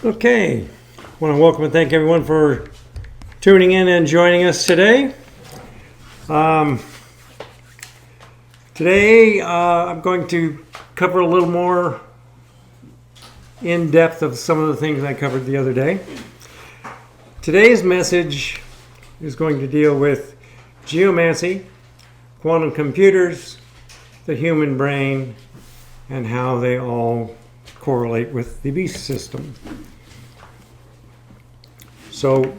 Okay, I want to welcome and thank everyone for tuning in and joining us today. Today I'm going to cover a little more in depth of some of the things I covered the other day. Today's message is going to deal with geomancy, quantum computers, the human brain, and how they all correlate with the beast system. So,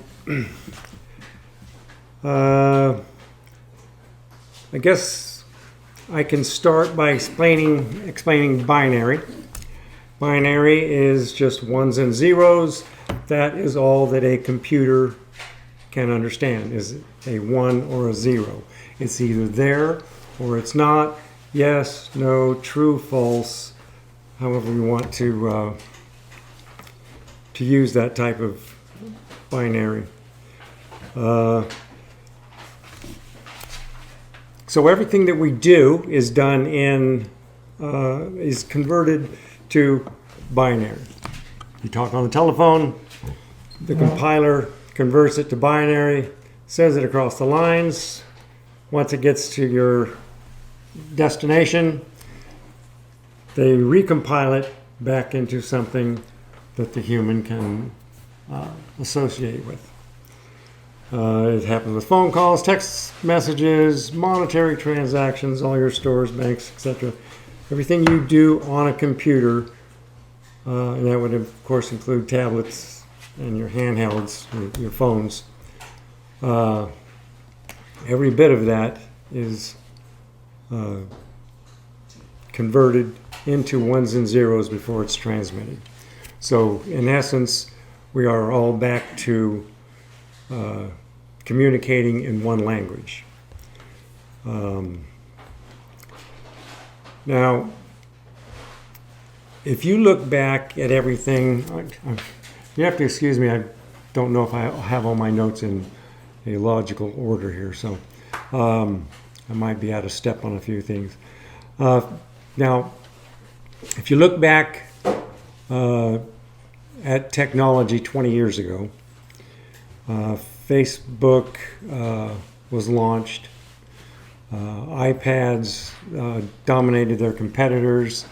I guess I can start by explaining binary. Binary is just ones and zeros. That is all that a computer can understand, is a 1 or a 0. It's either there or it's not. Yes, no, true, false, however you want to use that type of binary. So everything that we do is done is converted to binary. You talk on the telephone, the compiler converts it to binary, sends it across the lines. Once it gets to your destination, they recompile it back into something that the human can associate with. It happens with phone calls, text messages, monetary transactions, all your stores, banks, etc. Everything you do on a computer, and that would of course include tablets and your handhelds, your phones. Every bit of that is converted into ones and zeros before it's transmitted. So in essence, we are all back to communicating in one language. Now, if you look back at everything, you have to excuse me, I don't know if I have all my notes in a logical order here, so I might be out of step on a few things. Now, if you look back at technology 20 years ago, Facebook was launched. iPads dominated their competitors.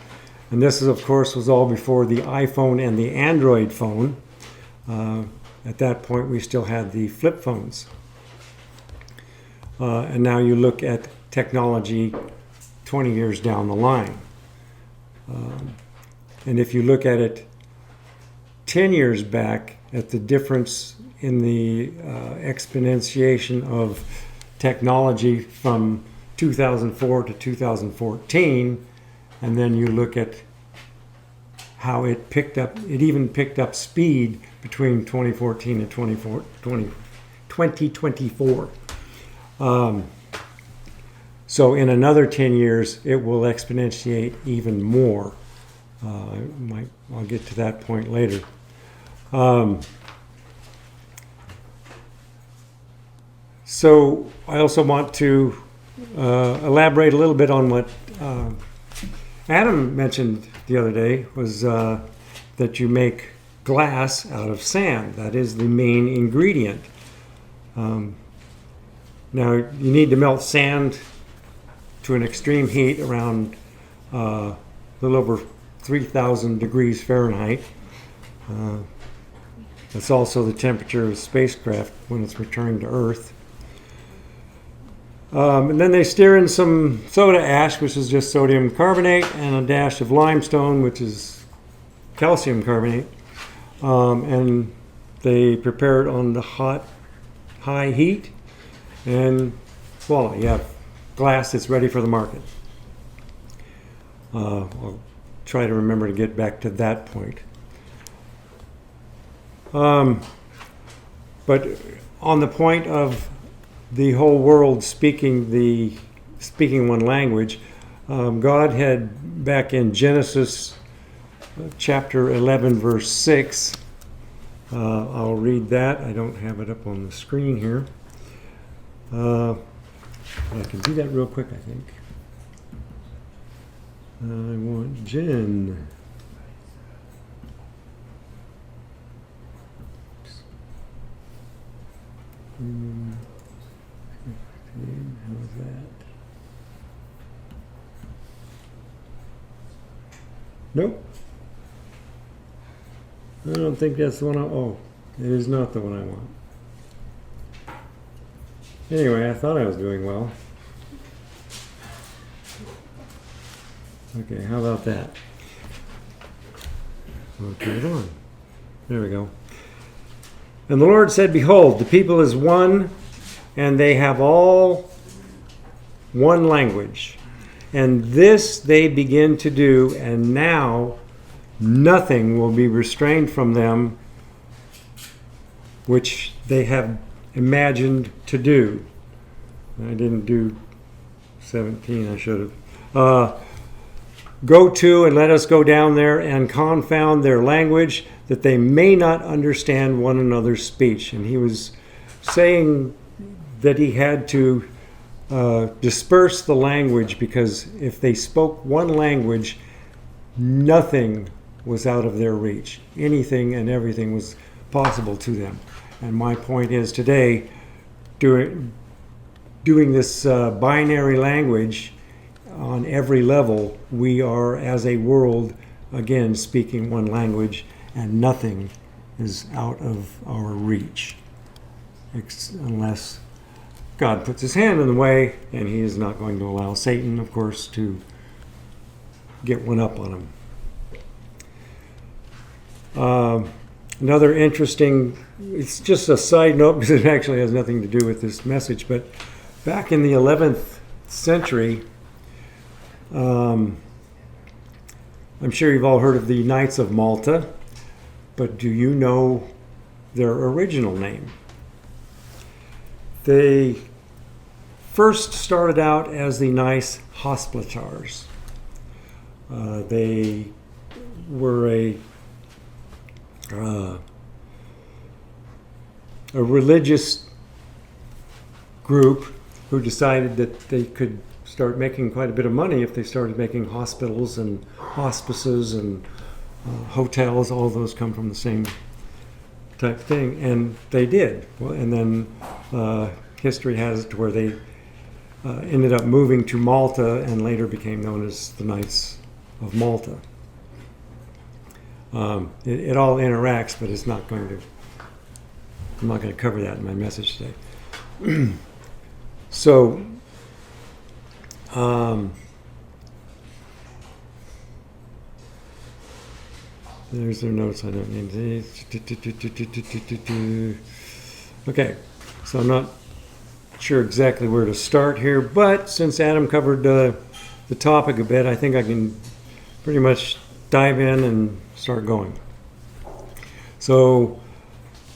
And this, is, of course, was all before the iPhone and the Android phone. At that point, we still had the flip phones. And now you look at technology 20 years down the line. And if you look at it 10 years back, at the difference in the exponentiation of technology from 2004 to 2014, and then you look at how it even picked up speed between 2014 and 2024. So in another 10 years, it will exponentiate even more. I'll get to that point later. So I also want to elaborate a little bit on what Adam mentioned the other day, was that you make glass out of sand. That is the main ingredient. Now you need to melt sand to an extreme heat around a little over 3,000 degrees Fahrenheit. That's also the temperature of a spacecraft when it's returning to Earth. And then they stir in some soda ash, which is just sodium carbonate, and a dash of limestone, which is calcium carbonate. And they prepare it on the high heat, and voila, you have glass that's ready for the market. I'll try to remember to get back to that point. But on the point of the whole world speaking one language, God had, back in Genesis chapter 11 verse 6, I'll read that. I don't have it up on the screen here. I can do that real quick, I think. I want Jen. Nope. I don't think that's the one oh, it is not the one I want. Anyway, I thought I was doing well. Okay, how about that? I'll turn it on. There we go. And the Lord said, Behold, the people is one, and they have all one language. And this they begin to do, and now nothing will be restrained from them which they have imagined to do. I didn't do 17, I should have. Go to and let us go down there and confound their language, that they may not understand one another's speech. And he was saying that he had to disperse the language, because if they spoke one language, nothing was out of their reach. Anything and everything was possible to them. And my point is today, doing this binary language on every level, we are as a world, again, speaking one language, and nothing is out of our reach. Unless God puts his hand in the way, and he is not going to allow Satan, of course, to get one up on him. Another interesting, it's just a side note because it actually has nothing to do with this message, but back in the 11th century, I'm sure you've all heard of the Knights of Malta, but do you know their original name? They first started out as the Knights Hospitallers. They were a religious group who decided that they could start making quite a bit of money if they started making hospitals and hospices and hotels. All of those come from the same type thing, and they did. Well, and then history has it to where they ended up moving to Malta and later became known as the Knights of Malta. It all interacts, but I'm not going to cover that in my message today. So, there's their notes. I don't need these. Okay, so I'm not sure exactly where to start here, but since Adam covered the topic a bit, I think I can pretty much dive in and start going. So,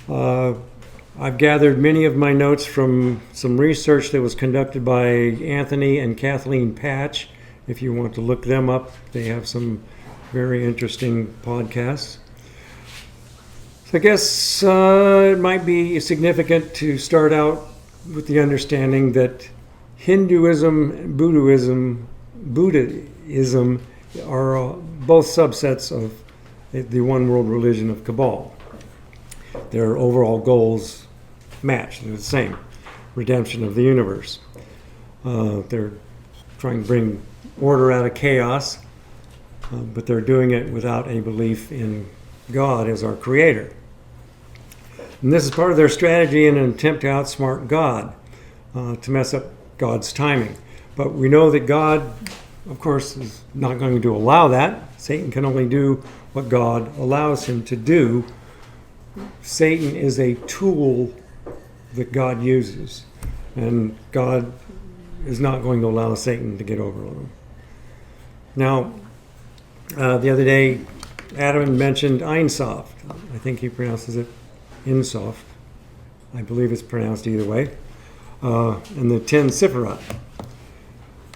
I've gathered many of my notes from some research that was conducted by Anthony and Kathleen Patch. If you want to look them up, they have some very interesting podcasts. So I guess it might be significant to start out with the understanding that Hinduism and Buddhism are both subsets of the one world religion of Kabbalah. Their overall goals match. They're the same. Redemption of the universe. They're trying to bring order out of chaos, but they're doing it without a belief in God as our creator. And this is part of their strategy in an attempt to outsmart God, to mess up God's timing. But we know that God, of course, is not going to allow that. Satan can only do what God allows him to do. Satan is a tool that God uses, and God is not going to allow Satan to get over on him. Now, the other day, Adam mentioned Ein Sof. I think he pronounces it Insof. I believe it's pronounced either way. And the 10 Sifirot.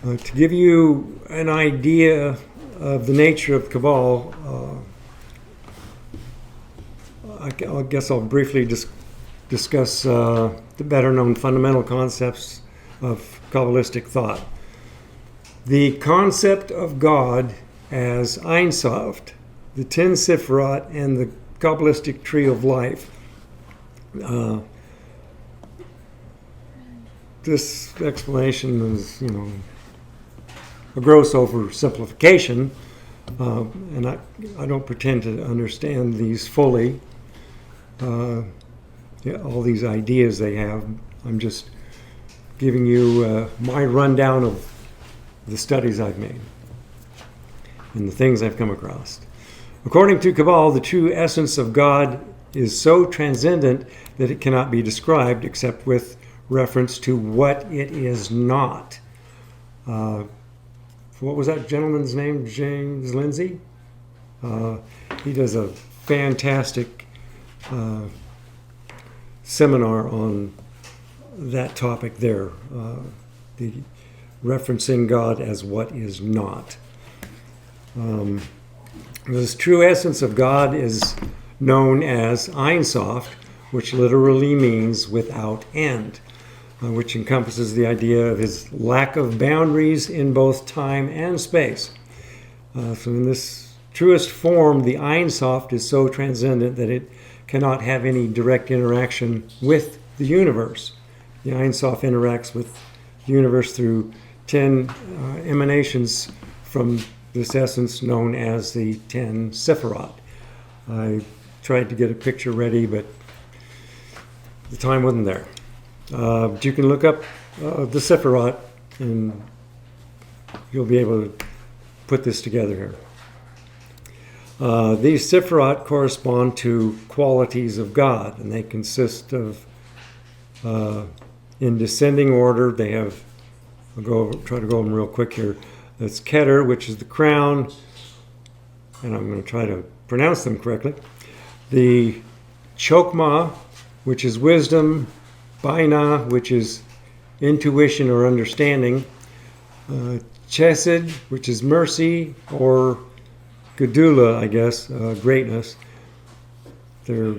To give you an idea of the nature of Kabbalah, I guess I'll briefly discuss the better-known fundamental concepts of Kabbalistic thought. The concept of God as Ein Sof, the 10 Sifirot, and the Kabbalistic tree of life. This explanation is, a gross oversimplification, And I don't pretend to understand these fully, all these ideas they have. I'm just giving you my rundown of the studies I've made and the things I've come across. According to Kabbalah, the true essence of God is so transcendent that it cannot be described except with reference to what it is not. What was that gentleman's name? James Lindsay? He does a fantastic seminar on that topic there, the referencing God as what is not. This true essence of God is known as Ein Sof, which literally means without end, which encompasses the idea of his lack of boundaries in both time and space. So in this truest form, the Ein Sof is so transcendent that it cannot have any direct interaction with the universe. The Ein Sof interacts with the universe through 10 emanations from this essence known as the 10 Sephirot. I tried to get a picture ready, but the time wasn't there. But you can look up the Sephirot and you'll be able to put this together here. These Sephirot correspond to qualities of God, and they consist of, in descending order, they have, try to go over them real quick here. That's Keter, which is the crown, and I'm going to try to pronounce them correctly. The Chokmah, which is wisdom. Binah, which is intuition or understanding. Chesed, which is mercy, or Gedula, I guess, greatness. They're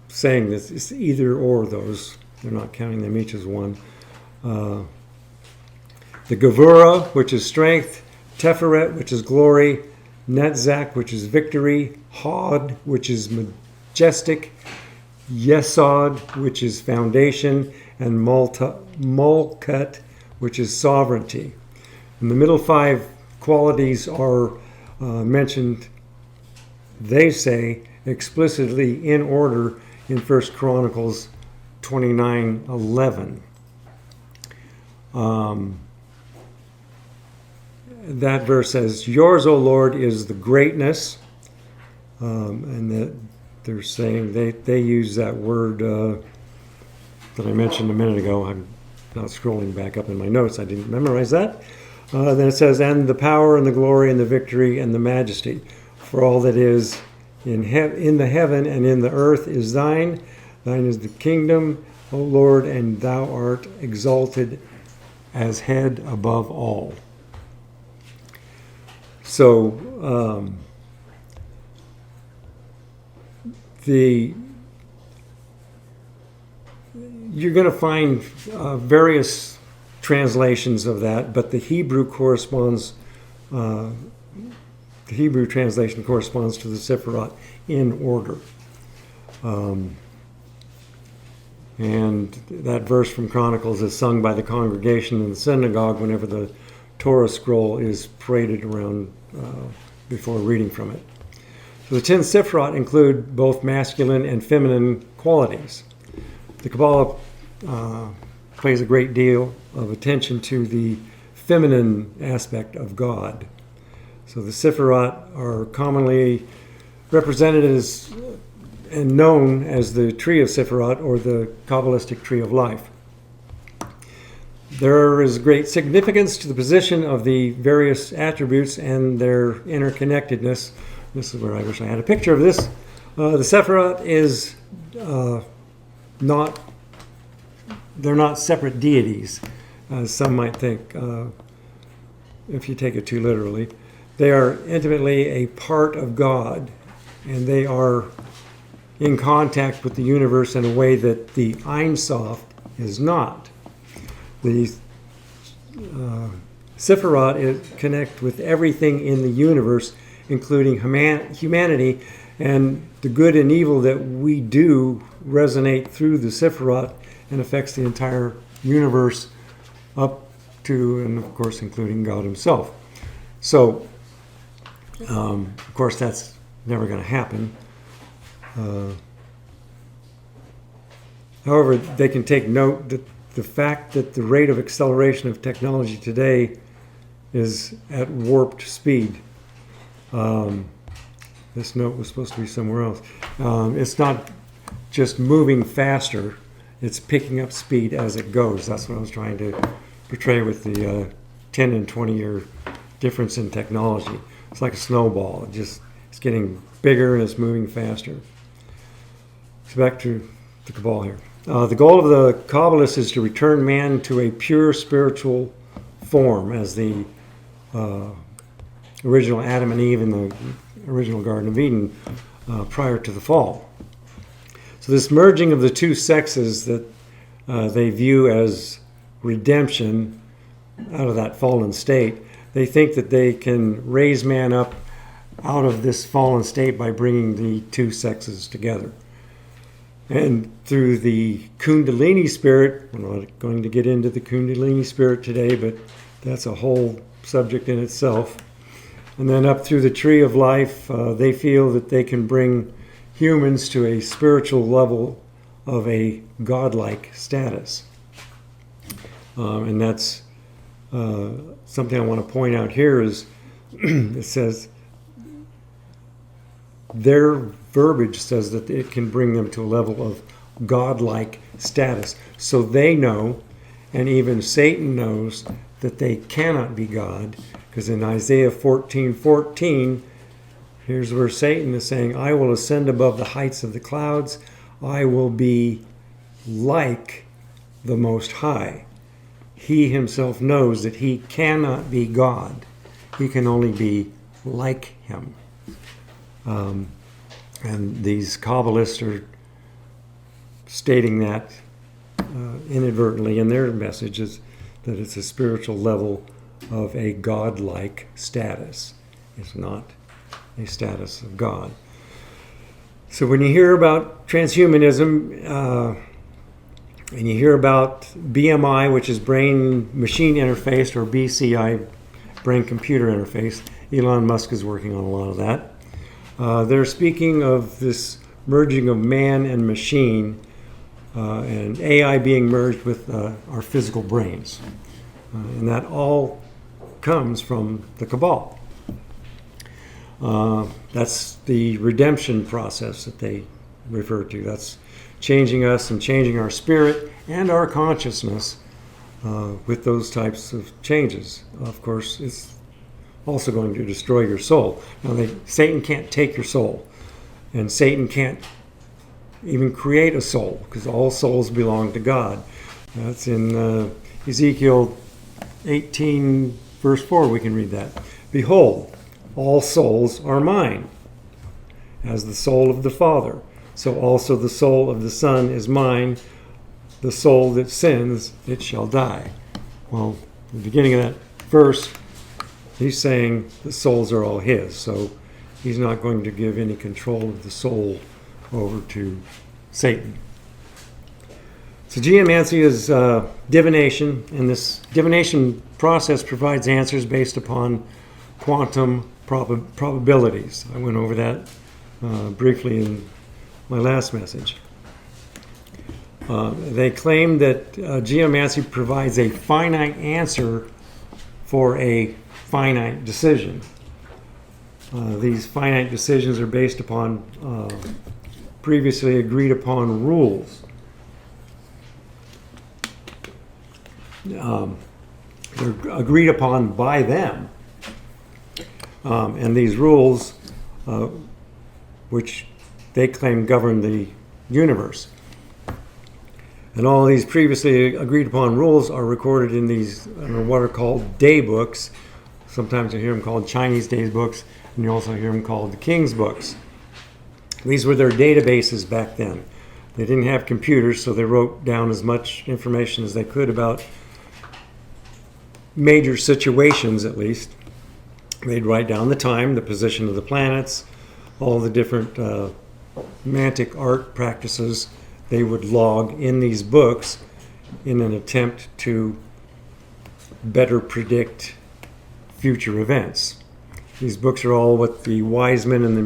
saying this, it's either or those. They're not counting them each as one. The Gevurah, which is strength. Teferet, which is glory. Netzach, which is victory. Hod, which is majestic. Yesod, which is foundation. And Mulkat, which is sovereignty. And the middle 5 qualities are mentioned, they say, explicitly in order in 1 Chronicles 29:11. That verse says, "Yours, O Lord, is the greatness," and that they're saying they use that word that I mentioned a minute ago. I'm not scrolling back up in my notes. I didn't memorize that. Then it says, "And the power and the glory and the victory and the majesty, for all that is in the heaven and in the earth is thine. Thine is the kingdom, O Lord, and thou art exalted as head above all." So you're going to find various translations of that, but the Hebrew translation corresponds to the Sephirot in order. And that verse from Chronicles is sung by the congregation in the synagogue whenever the Torah scroll is paraded around before reading from it. So the 10 Sephirot include both masculine and feminine qualities. The Kabbalah pays a great deal of attention to the feminine aspect of God. So the Sephirot are commonly represented as and known as the tree of Sephirot, or the Kabbalistic tree of life. There is great significance to the position of the various attributes and their interconnectedness. This is where I wish I had a picture of this. The Sephirot is they're not separate deities, as some might think, if you take it too literally. They are intimately a part of God, and they are in contact with the universe in a way that the Ein Sof is not. The Sephirot connect with everything in the universe, including humanity, and the good and evil that we do resonate through the Sephirot and affects the entire universe up to, and of course, including God himself. So Of course, that's never going to happen. However, they can take note that the fact that the rate of acceleration of technology today is at warped speed. This note was supposed to be somewhere else. It's not just moving faster, it's picking up speed as it goes. That's what I was trying to portray with the 10 and 20 year difference in technology. It's like a snowball. It's getting bigger and it's moving faster. So back to the Cabal here. The goal of the Kabbalists is to return man to a pure spiritual form as the original Adam and Eve in the original Garden of Eden prior to the fall. So this merging of the two sexes that they view as redemption out of that fallen state, they think that they can raise man up out of this fallen state by bringing the two sexes together. And through the Kundalini spirit, we're not going to get into the Kundalini spirit today, but that's a whole subject in itself. And then up through the tree of life, they feel that they can bring humans to a spiritual level of a godlike status. And that's something I want to point out here is it says their verbiage says that it can bring them to a level of godlike status. So they know, and even Satan knows, that they cannot be God, because in Isaiah 14:14, here's where Satan is saying, I will ascend above the heights of the clouds. I will be like the Most High. He himself knows that he cannot be God. He can only be like him. And these Kabbalists are stating that inadvertently in their messages, that it's a spiritual level of a godlike status. It's not a status of God. So when you hear about transhumanism, and you hear about BMI, which is brain-machine interface, or BCI, brain-computer interface, Elon Musk is working on a lot of that. They're speaking of this merging of man and machine, and AI being merged with our physical brains. And that all comes from the Cabal. That's the redemption process that they refer to. That's changing us and changing our spirit and our consciousness with those types of changes. Of course, it's also going to destroy your soul. Now, Satan can't take your soul, and Satan can't even create a soul, because all souls belong to God. That's in Ezekiel 18, verse 4, we can read that. Behold, all souls are mine, as the soul of the Father. So also the soul of the Son is mine. The soul that sins, it shall die. Well, the beginning of that verse, he's saying the souls are all his. So he's not going to give any control of the soul over to Satan. So geomancy is divination, and this divination process provides answers based upon quantum probabilities. I went over that briefly in my last message. They claim that geomancy provides a finite answer for a finite decision. These finite decisions are based upon previously agreed upon rules. They're agreed upon by them. And these rules, which they claim govern the universe. And all these previously agreed upon rules are recorded in these what are called day books. Sometimes you hear them called Chinese day books, and you also hear them called the King's books. These were their databases back then. They didn't have computers, so they wrote down as much information as they could about major situations, at least. They'd write down the time, the position of the planets, all the different mantic art practices they would log in these books in an attempt to better predict future events. These books are all what the wise men and the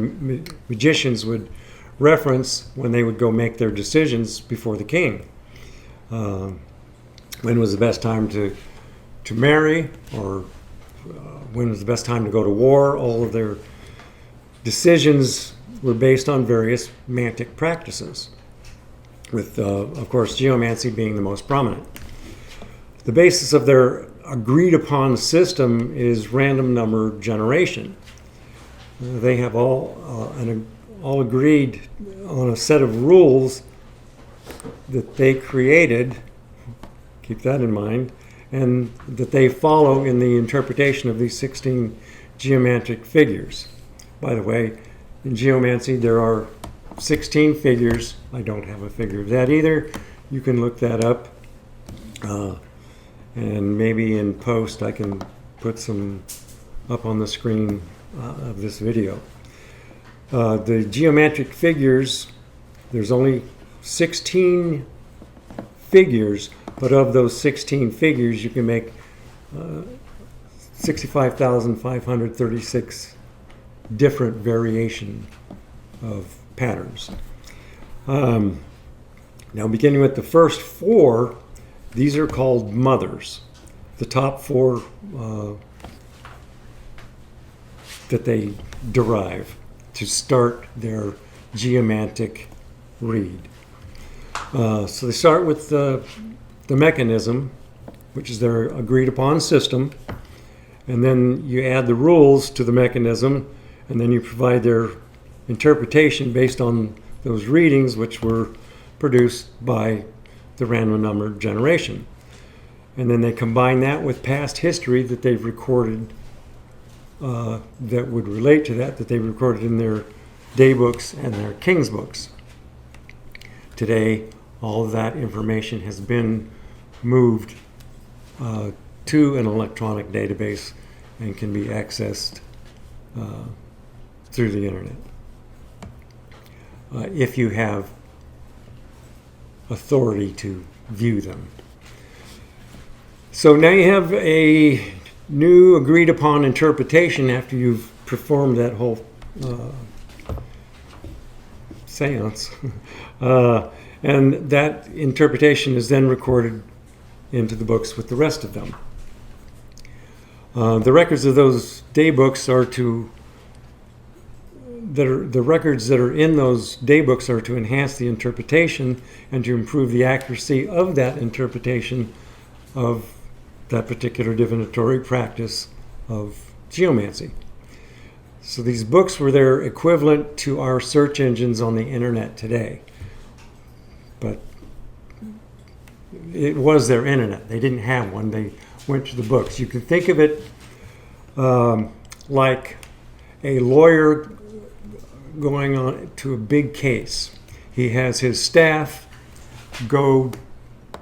magicians would reference when they would go make their decisions before the king. When was the best time to marry, or when was the best time to go to war? All of their decisions were based on various mantic practices, with, of course, geomancy being the most prominent. The basis of their agreed upon system is random number generation. They have all agreed on a set of rules that they created, keep that in mind, and that they follow in the interpretation of these 16 geometric figures. By the way, in geomancy there are 16 figures. I don't have a figure of that either. You can look that up, and maybe in post I can put some up on the screen of this video. The geometric figures, there's only 16 figures, but of those 16 figures you can make 65,536 different variation of patterns. Now, beginning with the first four, these are called mothers. The top four that they derive to start their geomantic read. So they start with the mechanism, which is their agreed upon system, and then you add the rules to the mechanism, and then you provide their interpretation based on those readings, which were produced by the random number generation. And then they combine that with past history that they've recorded that would relate to that they've recorded in their day books and their king's books. Today, all of that information has been moved to an electronic database and can be accessed through the internet. If you have authority to view them. So now you have a new agreed upon interpretation after you've performed that whole seance. And that interpretation is then recorded into the books with the rest of them. The records of those day books the records that are in those day books are to enhance the interpretation and to improve the accuracy of that interpretation of that particular divinatory practice of geomancy. So these books were their equivalent to our search engines on the internet today. But it was their internet. They didn't have one. They went to the books. You can think of it like a lawyer going on to a big case. He has his staff go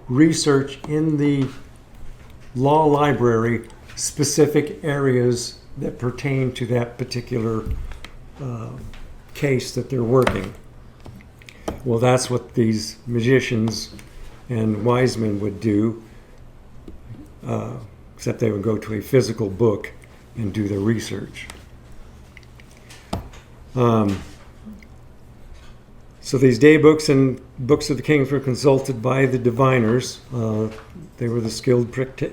research in the law library specific areas that pertain to that particular case that they're working. Well, that's what these magicians and wise men would do, except they would go to a physical book and do their research. So these day books and books of the kings were consulted by the diviners. They were the skilled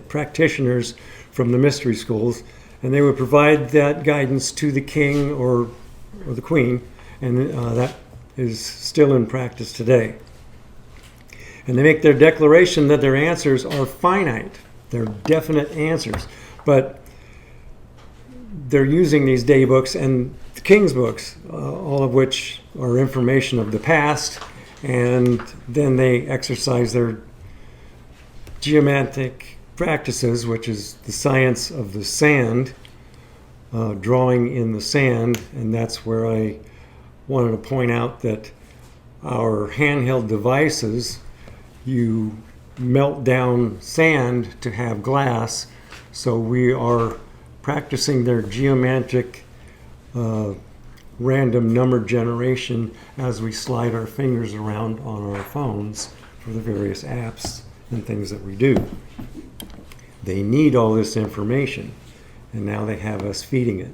practitioners from the mystery schools, and they would provide that guidance to the king or the queen, and that is still in practice today. And they make their declaration that their answers are finite. They're definite answers. But they're using these day books and the king's books, all of which are information of the past, and then they exercise their geomantic practices, which is the science of the sand, drawing in the sand. And that's where I wanted to point out that our handheld devices, you melt down sand to have glass, so we are practicing their geometric random number generation as we slide our fingers around on our phones for the various apps and things that we do. They need all this information, and now they have us feeding it.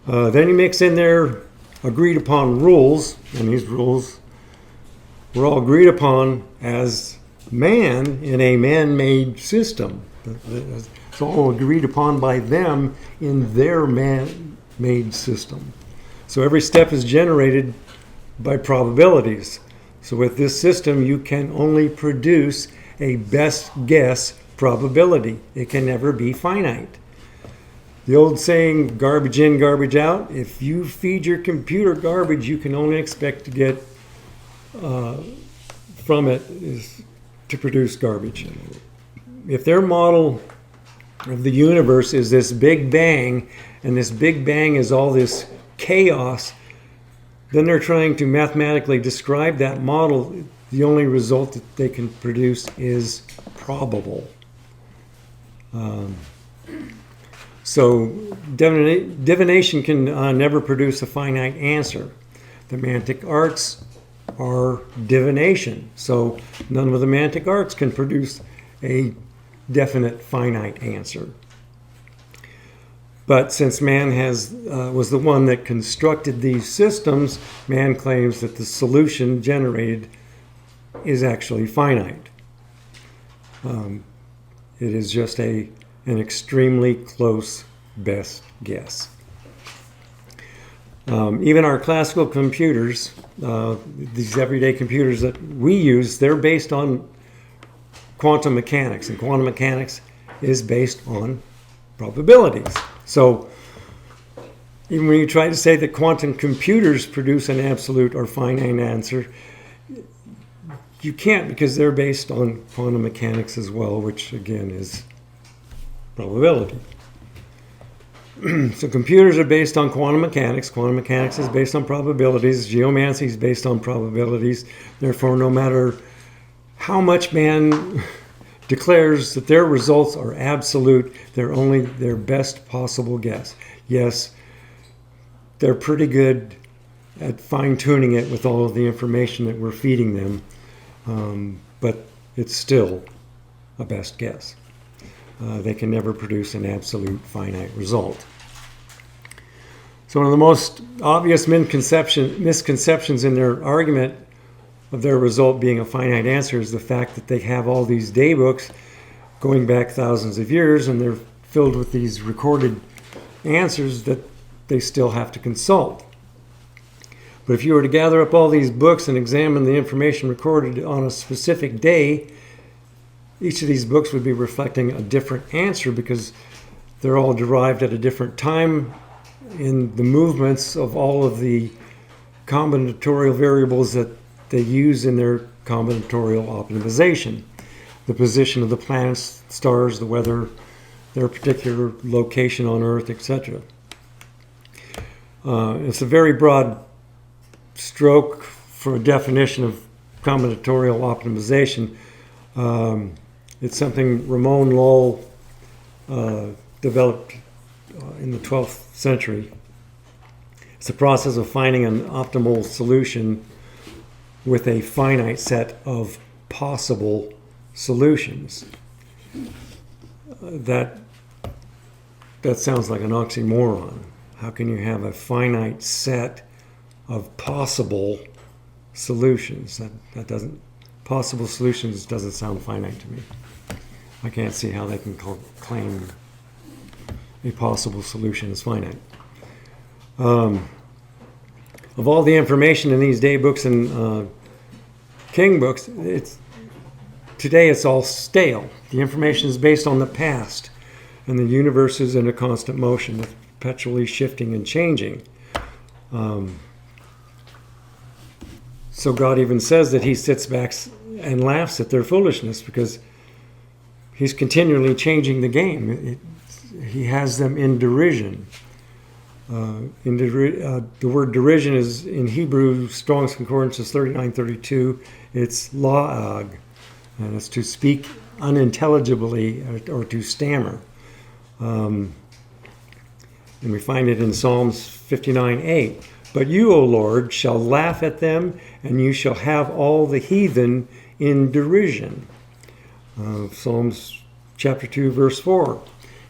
Then he mix in their agreed upon rules, and these rules were all agreed upon as man in a man-made system. It's all agreed upon by them in their man-made system. So every step is generated by probabilities. So with this system, you can only produce a best guess probability. It can never be finite. The old saying, garbage in, garbage out, if you feed your computer garbage, you can only expect to get from it is to produce garbage. If their model of the universe is this Big Bang, and this Big Bang is all this chaos, then they're trying to mathematically describe that model. The only result that they can produce is probable. So divination can never produce a finite answer. The Mantic arts are divination. So none of the Mantic arts can produce a definite finite answer. But since man was the one that constructed these systems, man claims that the solution generated is actually finite. It is just an extremely close best guess. Even our classical computers, these everyday computers that we use, they're based on quantum mechanics, and quantum mechanics is based on probabilities. So even when you try to say that quantum computers produce an absolute or finite answer, you can't, because they're based on quantum mechanics as well, which again is probability. So computers are based on quantum mechanics. Quantum mechanics is based on probabilities. Geomancy is based on probabilities. Therefore, no matter how much man declares that their results are absolute, they're only their best possible guess. Yes, they're pretty good at fine-tuning it with all of the information that we're feeding them, but it's still a best guess. They can never produce an absolute finite result. So one of the most obvious misconceptions in their argument of their result being a finite answer is the fact that they have all these daybooks going back thousands of years, and they're filled with these recorded answers that they still have to consult. But if you were to gather up all these books and examine the information recorded on a specific day, each of these books would be reflecting a different answer, because they're all derived at a different time in the movements of all of the combinatorial variables that they use in their combinatorial optimization. The position of the planets, stars, the weather, their particular location on Earth, etc. It's a very broad stroke for a definition of combinatorial optimization. It's something Ramon Lull developed in the 12th century. It's the process of finding an optimal solution with a finite set of possible solutions. That sounds like an oxymoron. How can you have a finite set of possible solutions? Possible solutions doesn't sound finite to me. I can't see how they can claim a possible solution is finite. Of all the information in these day books and king books, today it's all stale. The information is based on the past, and the universe is in a constant motion, perpetually shifting and changing. So God even says that he sits back and laughs at their foolishness, because he's continually changing the game. He has them in derision. The word derision is in Hebrew, Strong's Concordance is 3932. It's la'ag, and it's to speak unintelligibly or to stammer. And we find it in Psalms 59:8. But you, O Lord, shall laugh at them, and you shall have all the heathen in derision. Psalms chapter 2, verse 4.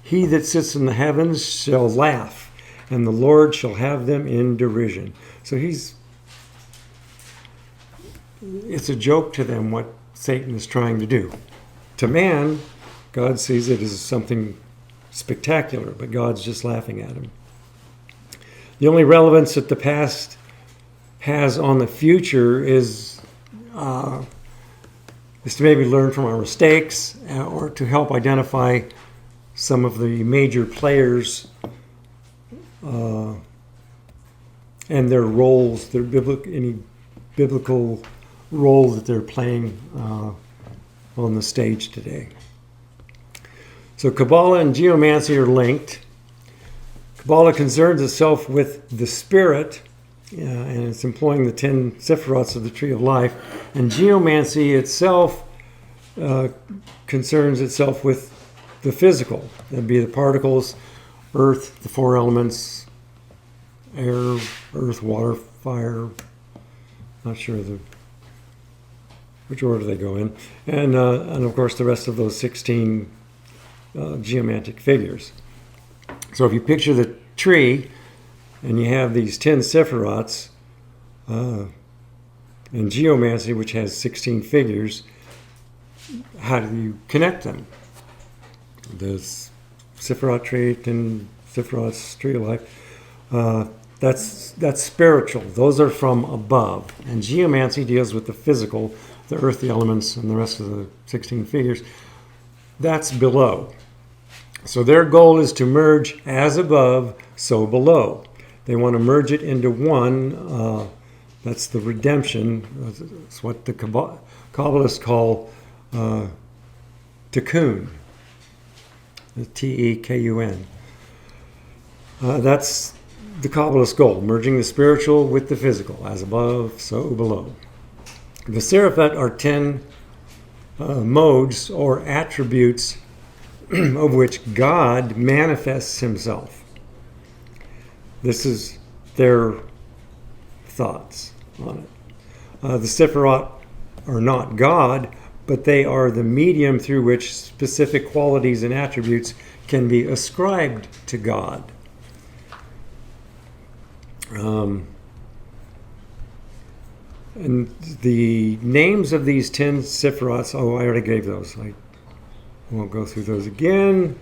He that sits in the heavens shall laugh, and the Lord shall have them in derision. So it's a joke to them what Satan is trying to do. To man, God sees it as something spectacular, but God's just laughing at him. The only relevance that the past has on the future is to maybe learn from our mistakes or to help identify some of the major players and their roles, any biblical role that they're playing on the stage today. So Kabbalah and geomancy are linked. Kabbalah concerns itself with the spirit, and it's employing the 10 sephirots of the Tree of Life. And geomancy itself concerns itself with the physical. That'd be the particles, earth, the 4 elements, air, earth, water, fire. Not sure which order they go in. And of course the rest of those 16 geomantic figures. So if you picture the tree and you have these 10 sephirots and geomancy, which has 16 figures, how do you connect them? The Sephiroth tree, 10 Sephiroth's Tree of Life, that's spiritual. Those are from above. And geomancy deals with the physical, the earth, the elements, and the rest of the 16 figures. That's below. So their goal is to merge as above, so below. They want to merge it into one. That's the redemption. That's what the Kabbalists call tikkun. Tekun. That's the Kabbalist goal, merging the spiritual with the physical, as above, so below. The Seraphet are 10 modes or attributes of which God manifests himself. This is their thoughts on it. The Sephiroth are not God, but they are the medium through which specific qualities and attributes can be ascribed to God. And the names of these 10 Sephiroths, I already gave those. I won't go through those again.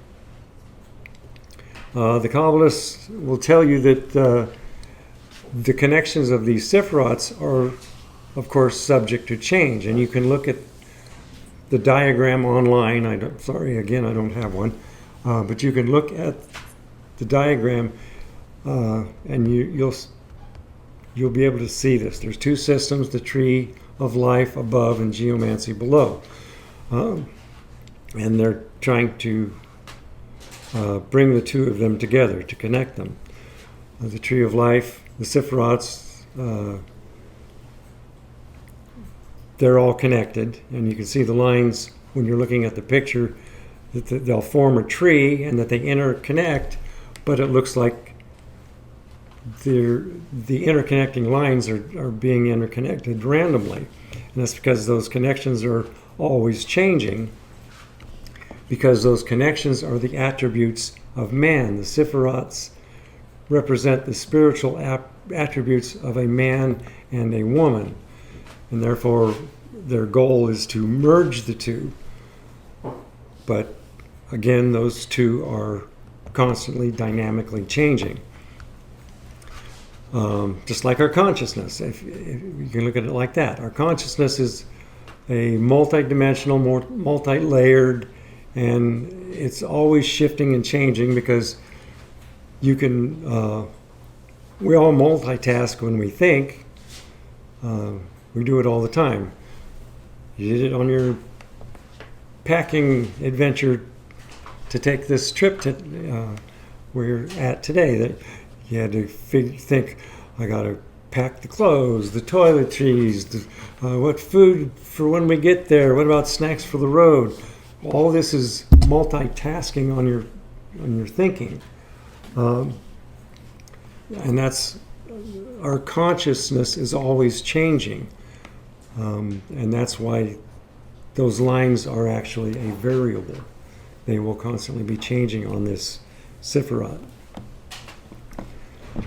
The Kabbalists will tell you that the connections of these Sephiroths are, of course, subject to change. And you can look at the diagram online. I don't have one. But you can look at the diagram and you'll be able to see this. There's 2 systems, the Tree of Life above and geomancy below. And they're trying to bring the 2 of them together, to connect them. The Tree of Life, the Sephiroths, they're all connected. And you can see the lines when you're looking at the picture, that they'll form a tree and that they interconnect, but it looks like the interconnecting lines are being interconnected randomly. And that's because those connections are always changing, because those connections are the attributes of man. The Sephiroths represent the spiritual attributes of a man and a woman, and therefore their goal is to merge the 2. But again, those 2 are constantly dynamically changing. Just like our consciousness, if you can look at it like that. Our consciousness is a multi-dimensional, multi-layered, and it's always shifting and changing, because you can, we all multitask when we think. We do it all the time. You did it on your packing adventure to take this trip to where you're at today. That you had to think, I got to pack the clothes, the toiletries, what food for when we get there, what about snacks for the road. All this is multitasking on your thinking. And that's, our consciousness is always changing. And that's why those lines are actually a variable. They will constantly be changing on this Sephiroth.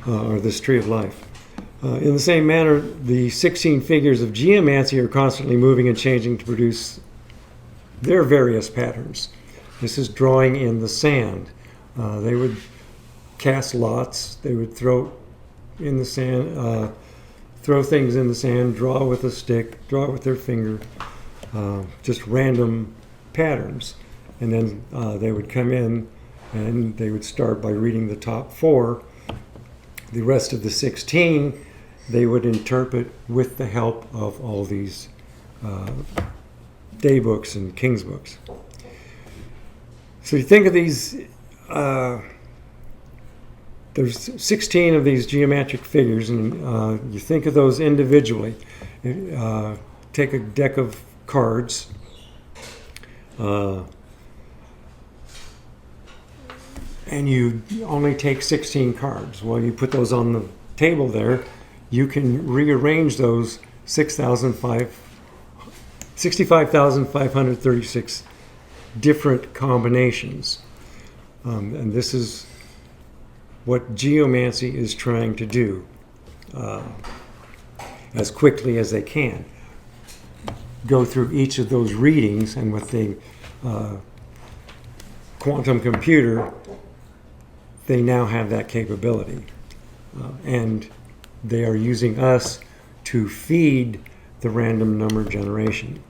or this tree of life. In the same manner, the 16 figures of geomancy are constantly moving and changing to produce their various patterns. This is drawing in the sand. They would cast lots. They would throw in the sand, throw things in the sand, draw with a stick, draw with their finger, just random patterns. And then they would come in and they would start by reading the top 4. The rest of the 16 they would interpret with the help of all these day books and king's books. So you think of these, there's 16 of these geometric figures, and you think of those individually. Take a deck of cards, and you only take 16 cards. Well, you put those on the table there. You can rearrange those 65,536 different combinations. And this is what geomancy is trying to do as quickly as they can. Go through each of those readings, and with the quantum computer, they now have that capability. And they are using us to feed the random number generation.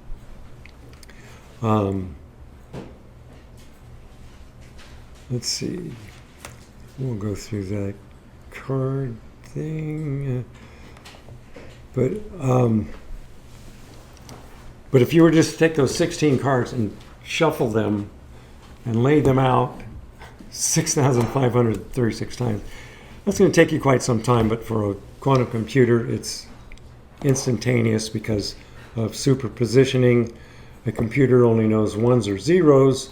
Let's see. We'll go through that card thing. But if you were just to take those 16 cards and shuffle them and lay them out 6,536 times, that's going to take you quite some time. But for a quantum computer, it's instantaneous because of superpositioning. A computer only knows ones or zeros,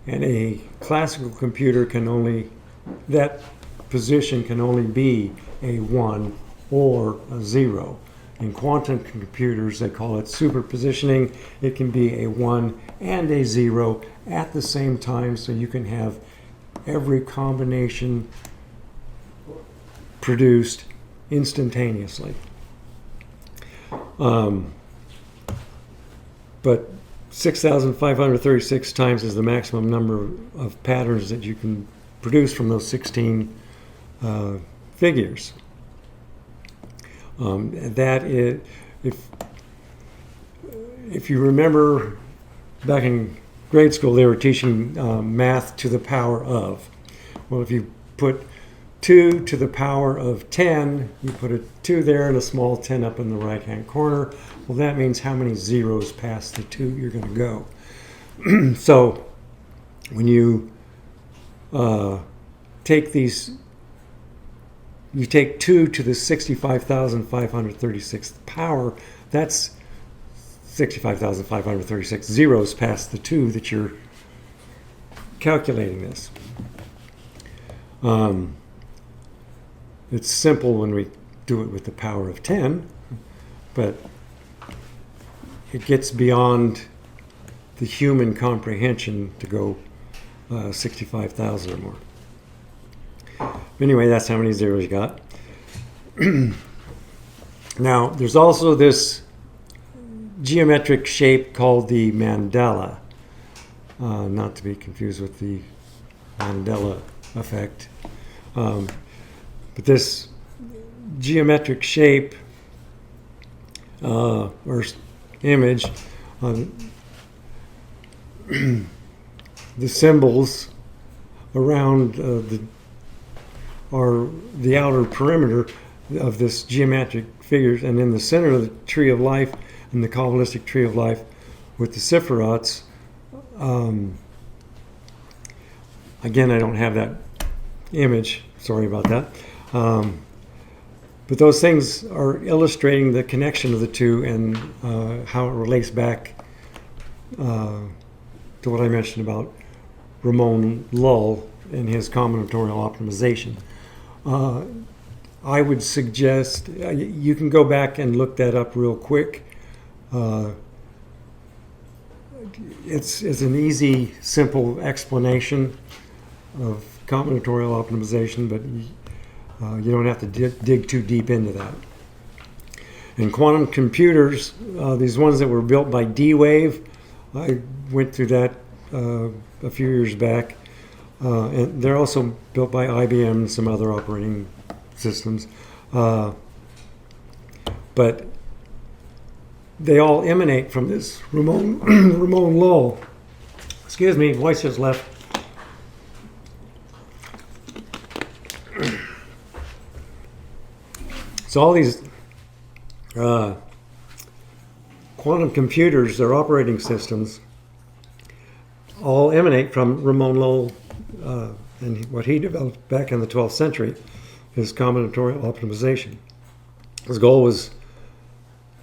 and a classical computer that position can only be a 1 or a 0. In quantum computers, they call it superpositioning. It can be a 1 and a 0 at the same time, so you can have every combination produced instantaneously. But 6,536 times is the maximum number of patterns that you can produce from those 16 figures. That is, if you remember back in grade school, they were teaching math to the power of. Well, if you put 2 to the power of 10, you put a 2 there and a small 10 up in the right-hand corner. Well, that means how many zeros past the 2 you're going to go. So when you take these, you take 2 to the 65,536th power, that's 65,536 zeros past the 2 that you're calculating this. It's simple when we do it with the power of 10, but it gets beyond the human comprehension to go 65,000 or more. Anyway, that's how many zeros you got. Now, there's also this geometric shape called the mandala, not to be confused with the Mandela effect. But this geometric shape or image, the symbols around the outer perimeter of this geometric figures, and in the center of the tree of life, in the Kabbalistic tree of life, with the Sephirots. Again, I don't have that image. Sorry about that. But those things are illustrating the connection of the two and how it relates back to what I mentioned about Ramon Lull and his combinatorial optimization. I would suggest you can go back and look that up real quick. It's an easy, simple explanation of combinatorial optimization, but You don't have to dig too deep into that. And quantum computers, these ones that were built by D-Wave, I went through that a few years back. And they're also built by IBM and some other operating systems. But they all emanate from this Ramon Lowell. Excuse me, voice just left. So all these quantum computers, their operating systems, all emanate from Ramon Lowell and what he developed back in the 12th century, his combinatorial optimization. His goal was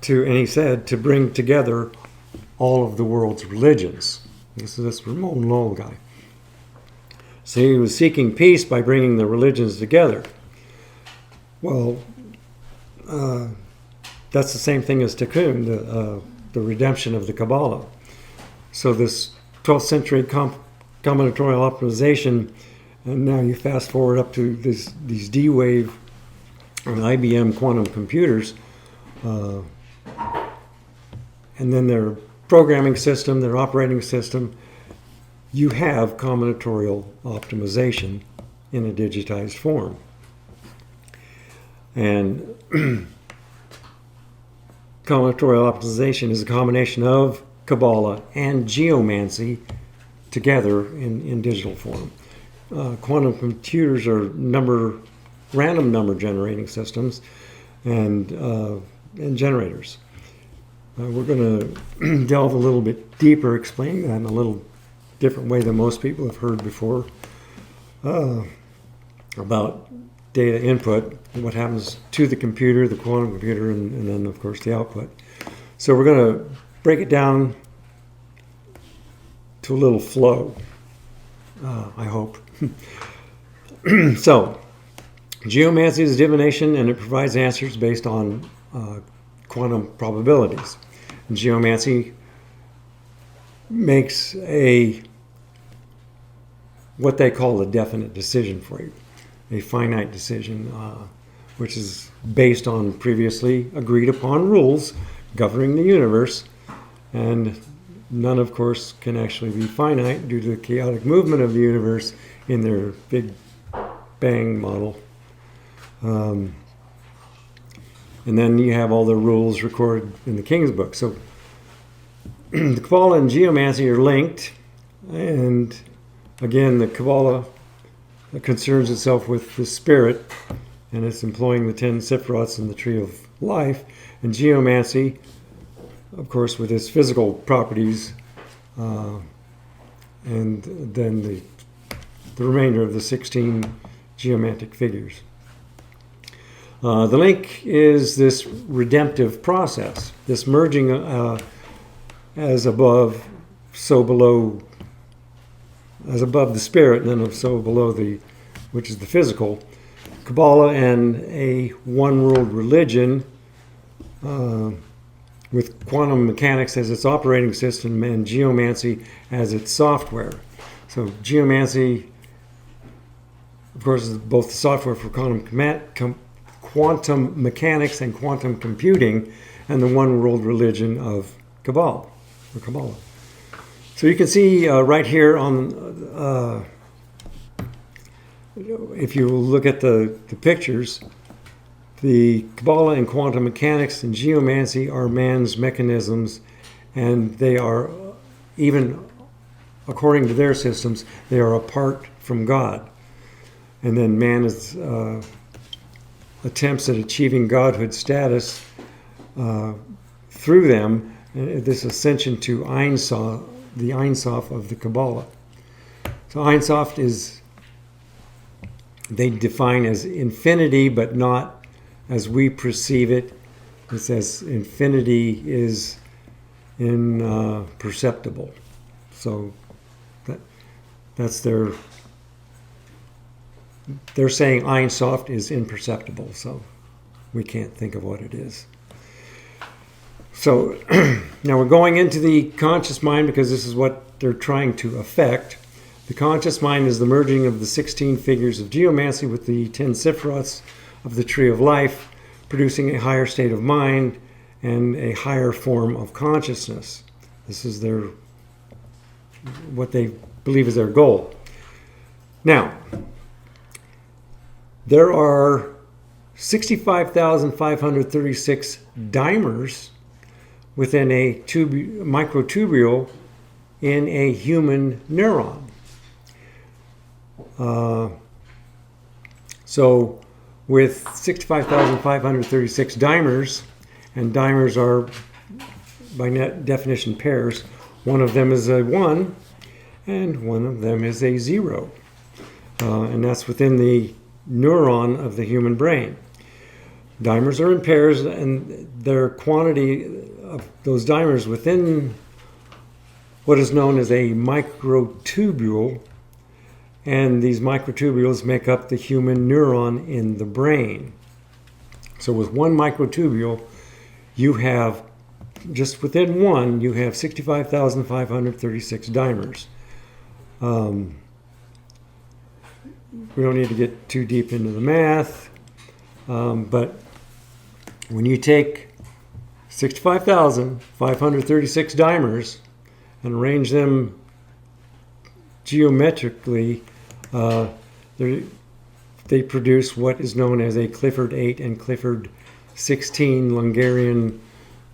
and he said, to bring together all of the world's religions. This is this Ramon Lowell guy. So he was seeking peace by bringing the religions together. Well, that's the same thing as Tikkun, the redemption of the Kabbalah. So this 12th century combinatorial optimization, and now you fast forward up to these D-Wave and IBM quantum computers, and then their programming system, their operating system, you have combinatorial optimization in a digitized form. And combinatorial optimization is a combination of Kabbalah and geomancy together in digital form. Quantum computers are random number generating systems and generators. We're going to delve a little bit deeper, explaining that in a little different way than most people have heard before about data input, what happens to the computer, the quantum computer, and then, of course, the output. So we're going to break it down to a little flow, I hope. So, geomancy is divination, and it provides answers based on quantum probabilities. And geomancy makes what they call a definite decision for you, a finite decision, which is based on previously agreed upon rules governing the universe, and none, of course, can actually be finite due to the chaotic movement of the universe in their Big Bang model. And then you have all the rules recorded in the King's Book. So the Kabbalah and geomancy are linked, and again, the Kabbalah concerns itself with the spirit, and it's employing the 10 Sephirots in the Tree of Life, and geomancy, of course, with its physical properties, and then the remainder of the 16 geomantic figures. The link is this redemptive process, this merging as above, so below, as above the spirit, and then so below which is the physical. Kabbalah and a one-world religion with quantum mechanics as its operating system and geomancy as its software. So geomancy, of course, is both the software for quantum mechanics and quantum computing, and the one-world religion of Kabbalah. So you can see right here on, if you look at the pictures, the Kabbalah and quantum mechanics and geomancy are man's mechanisms, and they are, even according to their systems, they are apart from God. And then man is attempts at achieving godhood status through them, this ascension to Ein Sof, the Ein Sof of the Kabbalah. So Ein Sof they define as infinity, but not as we perceive it. It says infinity is imperceptible. So that's they're saying Ein Sof is imperceptible, so we can't think of what it is. So now we're going into the conscious mind because this is what they're trying to affect. The conscious mind is the merging of the 16 figures of geomancy with the 10 sephiroths of the tree of life, producing a higher state of mind and a higher form of consciousness. This is what they believe is their goal. Now, there are 65,536 dimers within a microtubule in a human neuron. So with 65,536 dimers, and dimers are by definition pairs, one of them is a 1 and one of them is a 0. And that's within the neuron of the human brain. Dimers are in pairs, and their quantity of those dimers within what is known as a microtubule, and these microtubules make up the human neuron in the brain. So with one microtubule, you have, just within one, you have 65,536 dimers. We don't need to get too deep into the math, but when you take 65,536 dimers and arrange them geometrically, they produce what is known as a Clifford 8 and Clifford 16 Lungarian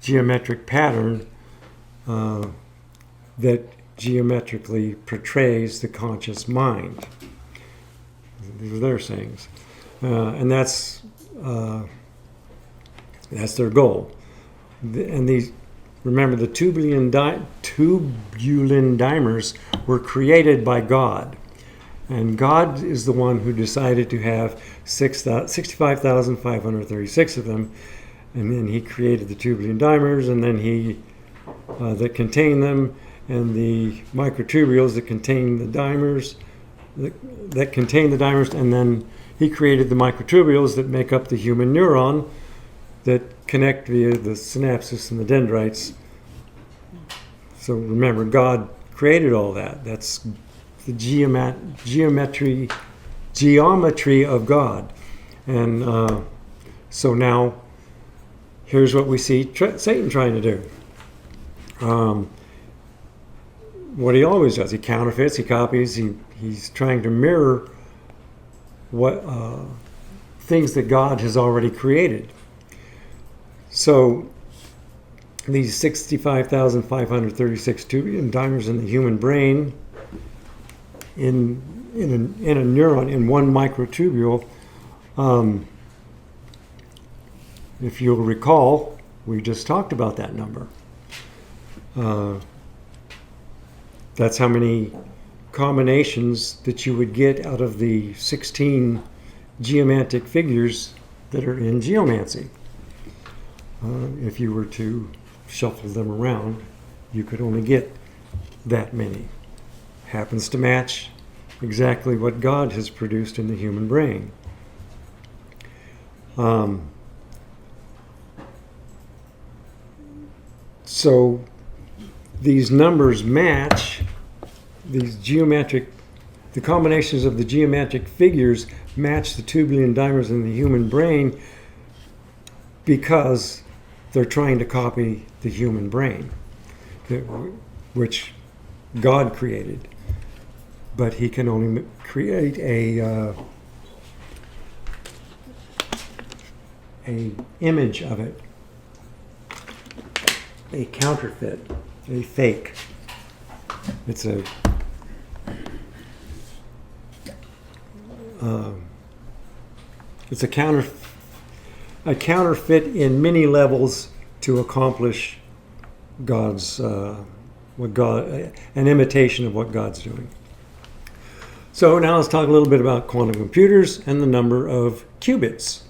geometric pattern that geometrically portrays the conscious mind. These are their sayings. And that's their goal. And these, remember, the tubulin dimers were created by God. And God is the one who decided to have 65,536 of them. And then he created the tubulin dimers, and then he that contain them, and the microtubules that contain the dimers, that contain the dimers, and then he created the microtubules that make up the human neuron that connect via the synapses and the dendrites. So remember, God created all that. That's the geometry of God. And so now, here's what we see Satan trying to do. What he always does, he counterfeits, he copies, he's trying to mirror what things that God has already created. So these 65,536 tubulin dimers in the human brain, in a neuron, in one microtubule, if you'll recall, we just talked about that number. That's how many combinations that you would get out of the 16 geomantic figures that are in geomancy. If you were to shuffle them around, you could only get that many. Happens to match exactly what God has produced in the human brain. So these numbers match, the combinations of the geometric figures match the tubulin dimers in the human brain because they're trying to copy the human brain, which God created. But he can only create a image of it, a counterfeit, a fake. It's a counterfeit in many levels to accomplish God's an imitation of what God's doing. So now let's talk a little bit about quantum computers and the number of qubits.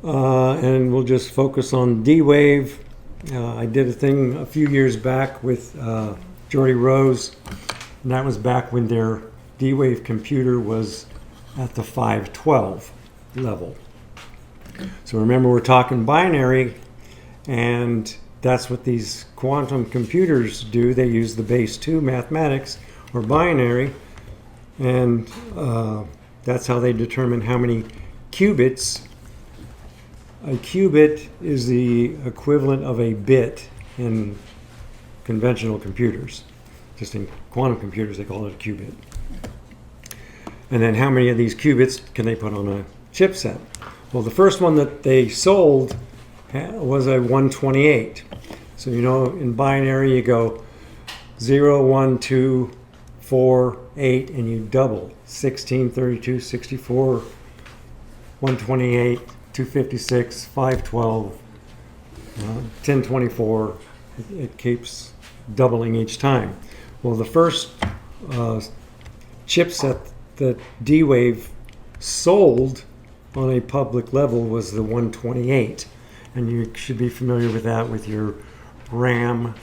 And we'll just focus on D-Wave. I did a thing a few years back with Jordy Rose, and that was back when their D-Wave computer was at the 512 level. So remember, we're talking binary, and that's what these quantum computers do. They use the base 2 mathematics or binary, and that's how they determine how many qubits. A qubit is the equivalent of a bit in conventional computers. Just in quantum computers, they call it a qubit. And then how many of these qubits can they put on a chipset? Well, the first one that they sold was a 128. So, in binary, you go 0, 1, 2, 4, 8, and you double. 16, 32, 64, 128, 256, 512, 1024. It keeps doubling each time. Well, the first chipset that D-Wave sold on a public level was the 128. And you should be familiar with that with your RAM.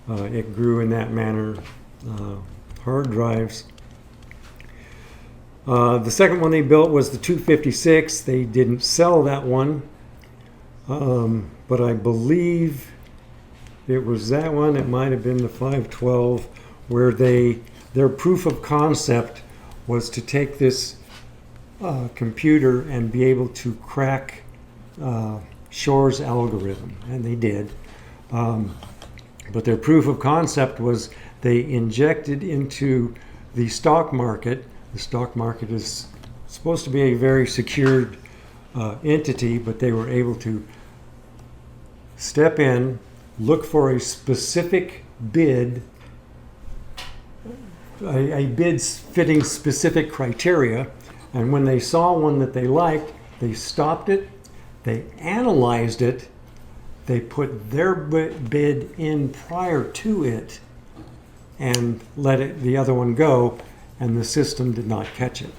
It grew in that manner. Hard drives. The second one they built was the 256. They didn't sell that one, but I believe it was that one. It might have been the 512, where their proof of concept was to take this computer and be able to crack Shor's algorithm, and they did. But their proof of concept was they injected into the stock market. The stock market is supposed to be a very secured entity, but they were able to step in, look for a specific bid, a bid fitting specific criteria, and when they saw one that they liked, they stopped it, they analyzed it, they put their bid in prior to it, and let the other one go, and the system did not catch it.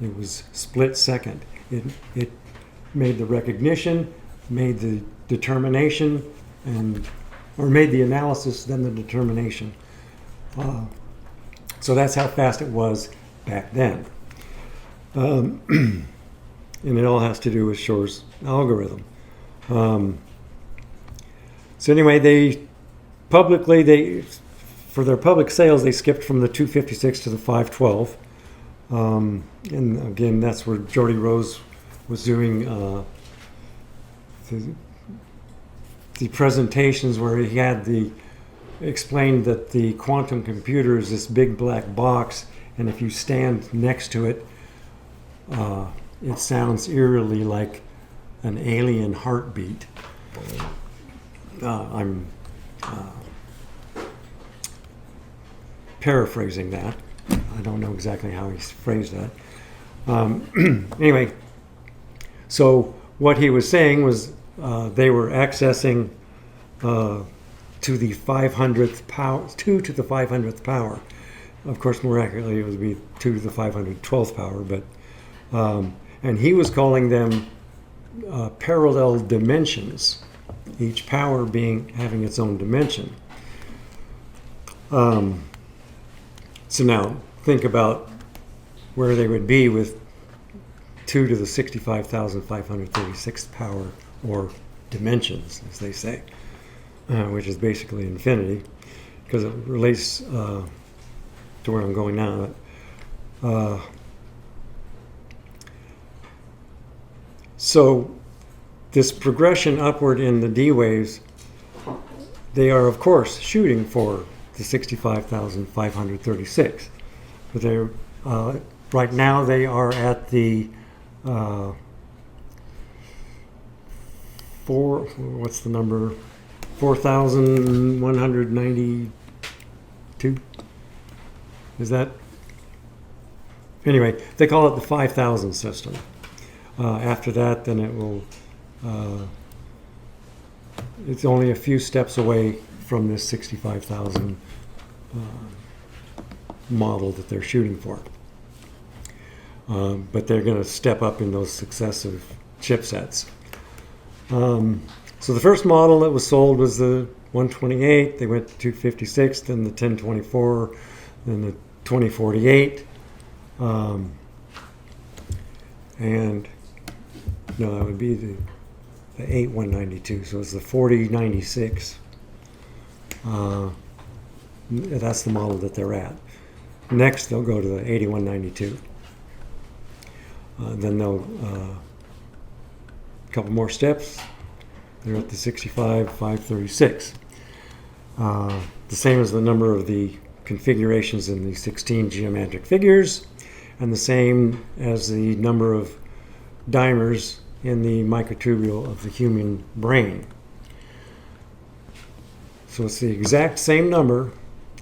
It was split second. It made the recognition, made the determination, or made the analysis, then the determination. So that's how fast it was back then. And it all has to do with Shor's algorithm. So anyway, for their public sales, they skipped from the 256 to the 512. And again, that's where Geordie Rose was doing the presentations, where he had explained that the quantum computer is this big black box, and if you stand next to it, it sounds eerily like an alien heartbeat. I'm paraphrasing that. I don't know exactly how he phrased that. Anyway, so what he was saying was they were accessing to the 500th power, 2 to the 500th power. Of course, more accurately, it would be 2 to the 512th power. But and he was calling them parallel dimensions, each power having its own dimension. So now think about where they would be with 2 to the 65,536th power, or dimensions, as they say, which is basically infinity, because it relates to where I'm going now. So this progression upward in the D waves, they are of course shooting for the 65,536, but they're right now they are at the what's the number? 4,192? Is that? Anyway, they call it the 5,000 system. After that, then it will. It's only a few steps away from this 65,000 model that they're shooting for. But they're going to step up in those successive chipsets. So the first model that was sold was the 128. They went to 256, then the 1024, then the 2048. And no, that the 8192. So it's the 4096. That's the model that they're at. Next, they'll go to the 8192. Then they'll a couple more steps. They're at the 65536. The same as the number of the configurations in the 16 geometric figures, and the same as the number of dimers in the microtubule of the human brain. So it's the exact same number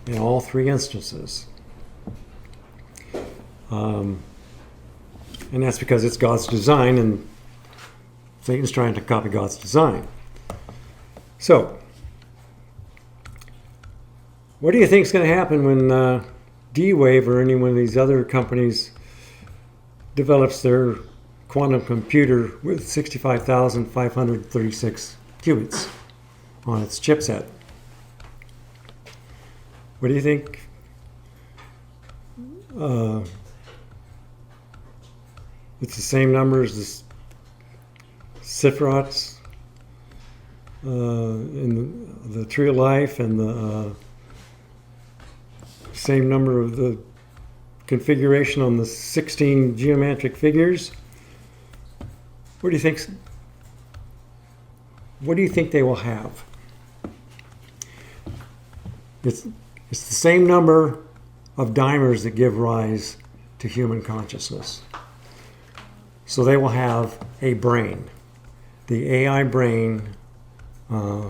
in all three instances. And that's because it's God's design, and Satan's trying to copy God's design. So, what do you think is going to happen when D-Wave or any one of these other companies develops their quantum computer with 65,536 qubits on its chipset? What do you think? It's the same number as the Sifrots in the Tree of Life, and the same number of the configuration on the 16 geometric figures. What do you think? What do you think they will have? It's the same number of dimers that give rise to human consciousness. So they will have a brain, the AI brain,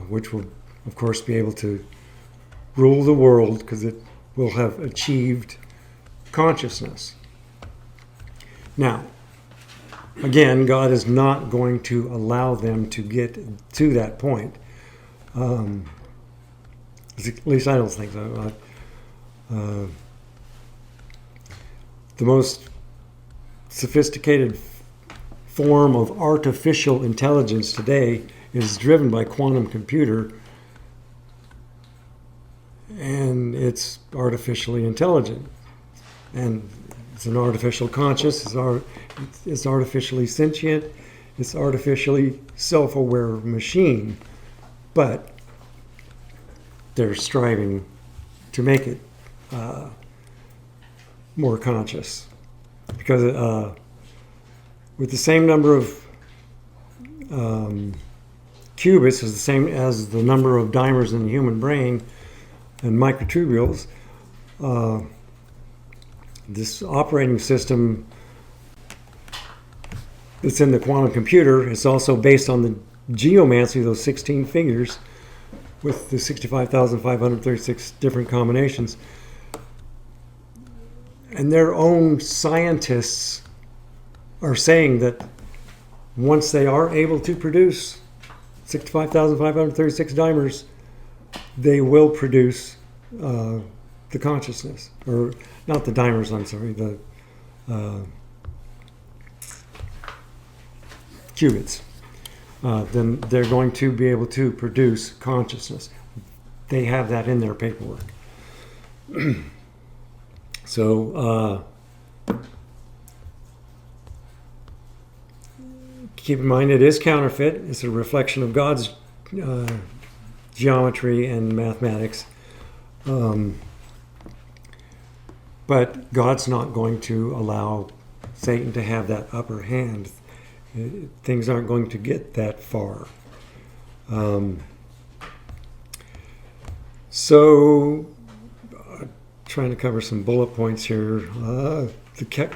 which will, of course, be able to rule the world because it will have achieved consciousness. Now, again, God is not going to allow them to get to that point. At least I don't think so. The most sophisticated form of artificial intelligence today is driven by quantum computer, and it's artificially intelligent, and it's an artificial conscious, it's artificially sentient, it's artificially self-aware machine, but they're striving to make it more conscious, because with the same number of qubits is the same as the number of dimers in the human brain and microtubules. This operating system that's in the quantum computer is also based on the geomancy, those 16 figures with the 65,536 different combinations. And their own scientists are saying that once they are able to produce 65,536 dimers, they will produce the consciousness, or not the dimers, I'm sorry, the qubits. Then they're going to be able to produce consciousness. They have that in their paperwork. So keep in mind, it is counterfeit. It's a reflection of God's geometry and mathematics. But God's not going to allow Satan to have that upper hand. Things aren't going to get that far. Trying to cover some bullet points here. The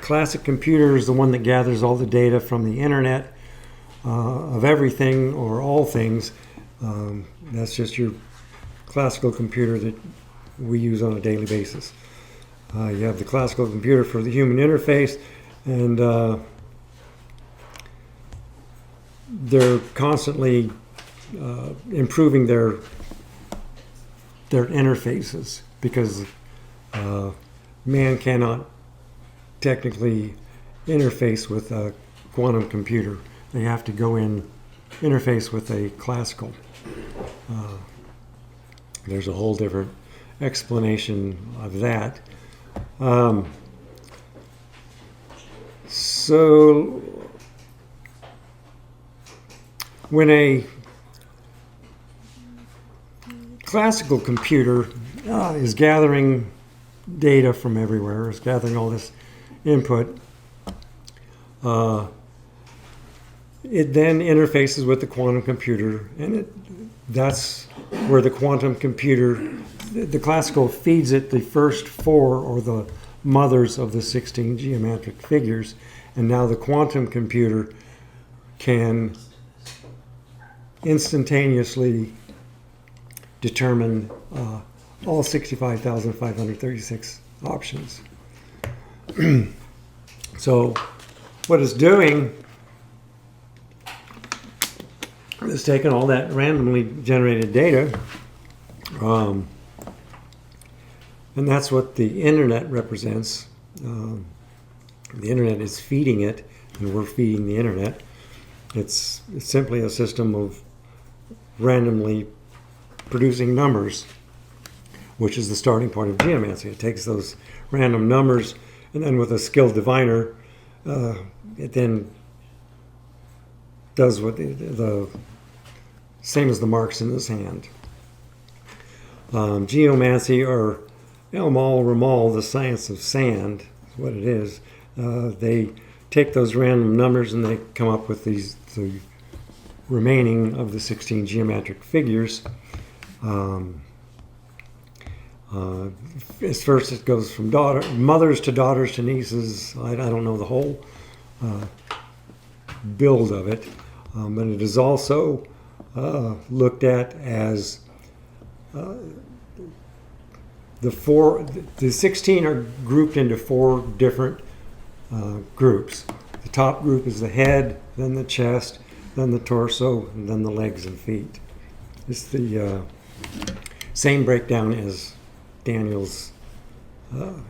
classic computer is the one that gathers all the data from the internet of everything or all things. That's just your classical computer that we use on a daily basis. You have the classical computer for the human interface, and they're constantly improving their interfaces, because man cannot technically interface with a quantum computer. They have to go in interface with a classical. There's a whole different explanation of that. when a classical computer is gathering data from everywhere, is gathering all this input, it then interfaces with the quantum computer, and that's where the quantum computer, the classical feeds it the first 4 or the mothers of the 16 geometric figures, and now the quantum computer can instantaneously determine all 65,536 options. So what it's doing is taking all that randomly generated data, and that's what the internet represents. The internet is feeding it, and we're feeding the internet. It's simply a system of randomly producing numbers, which is the starting point of geomancy. It takes those random numbers, and then with a skilled diviner, it then does what the same as the marks in his hand. Geomancy, or Elmal Ramal, the science of sand, is what it is. They take those random numbers and they come up with the remaining of the 16 geometric figures. As first it goes from mothers to daughters to nieces. I don't know the whole build of it, but it is also looked at as the 16 are grouped into 4 different groups. The top group is the head, then the chest, then the torso, and then the legs and feet. It's the same breakdown as Daniel's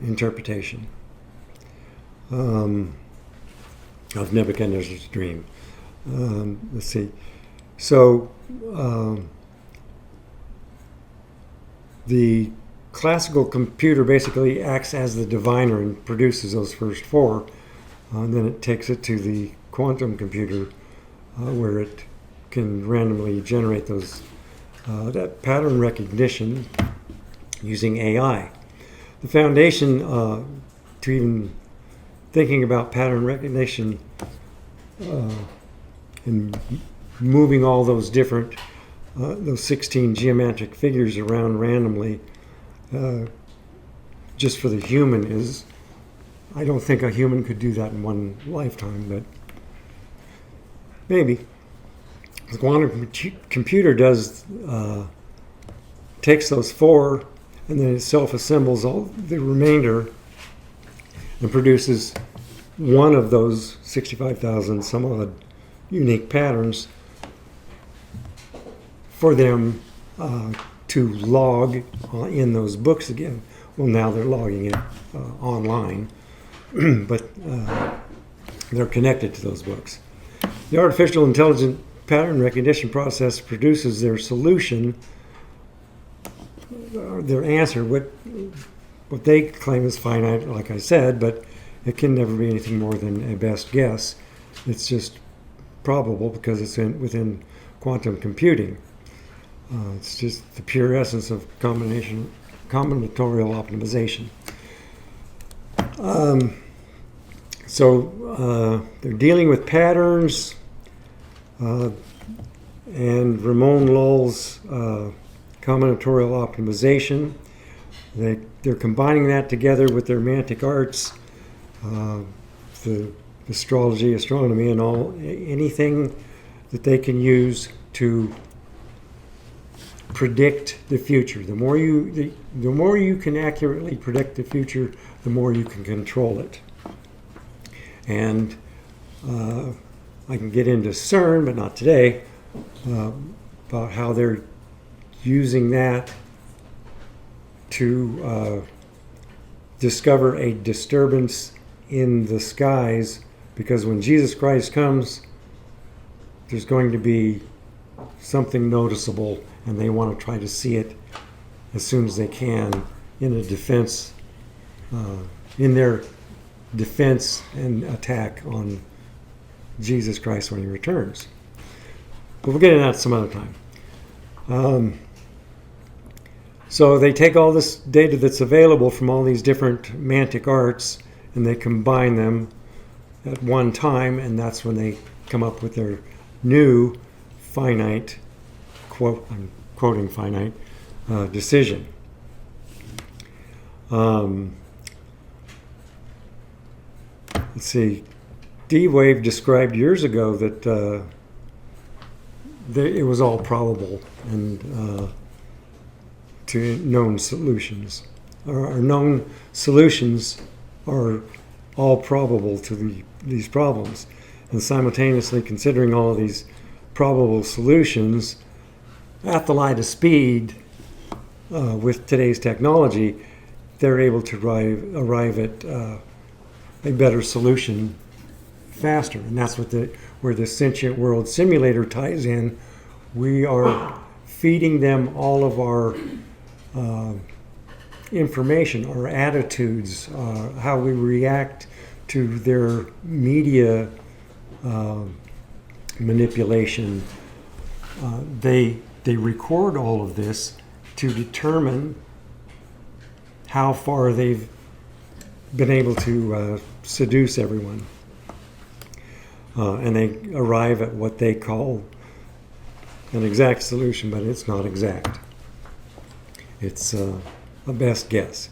interpretation of Nebuchadnezzar's dream. Let's see. So the classical computer basically acts as the diviner and produces those first 4, and then it takes it to the quantum computer where it can randomly generate that pattern recognition using AI. The foundation to even thinking about pattern recognition and moving all those different, those 16 geometric figures around randomly, just for the human is, I don't think a human could do that in one lifetime, but maybe. The quantum computer takes those 4 and then it self-assembles all the remainder and produces one of those 65,000 some odd unique patterns for them to log in those books again. Well, now they're logging it online, but they're connected to those books. The artificial intelligent pattern recognition process produces their solution, their answer, what they claim is finite, like I said, but it can never be anything more than a best guess. It's just probable because it's within quantum computing. It's just the pure essence of combinatorial optimization. So they're dealing with patterns, and Ramon Lull's combinatorial optimization. They're combining that together with their mantic arts, the astrology, astronomy, and anything that they can use to predict the future. The more you can accurately predict the future, the more you can control it. And I can get into CERN, but not today, about how they're using that to discover a disturbance in the skies, because when Jesus Christ comes, there's going to be something noticeable, and they want to try to see it as soon as they can in a defense, in their defense and attack on Jesus Christ when he returns. But we'll get into that some other time. So they take all this data that's available from all these different mantic arts and they combine them at one time, and that's when they come up with their new finite, I'm quoting finite, decision. Let's see. D-Wave described years ago that it was all probable and to known solutions. Our known solutions are all probable to these problems. And simultaneously considering all of these probable solutions at the light of speed with today's technology, they're able to arrive at a better solution faster. And that's where the Sentient World Simulator ties in. We are feeding them all of our information, our attitudes, how we react to their media manipulation. They record all of this to determine how far they've been able to seduce everyone. And they arrive at what they call an exact solution, but it's not exact. It's a best guess.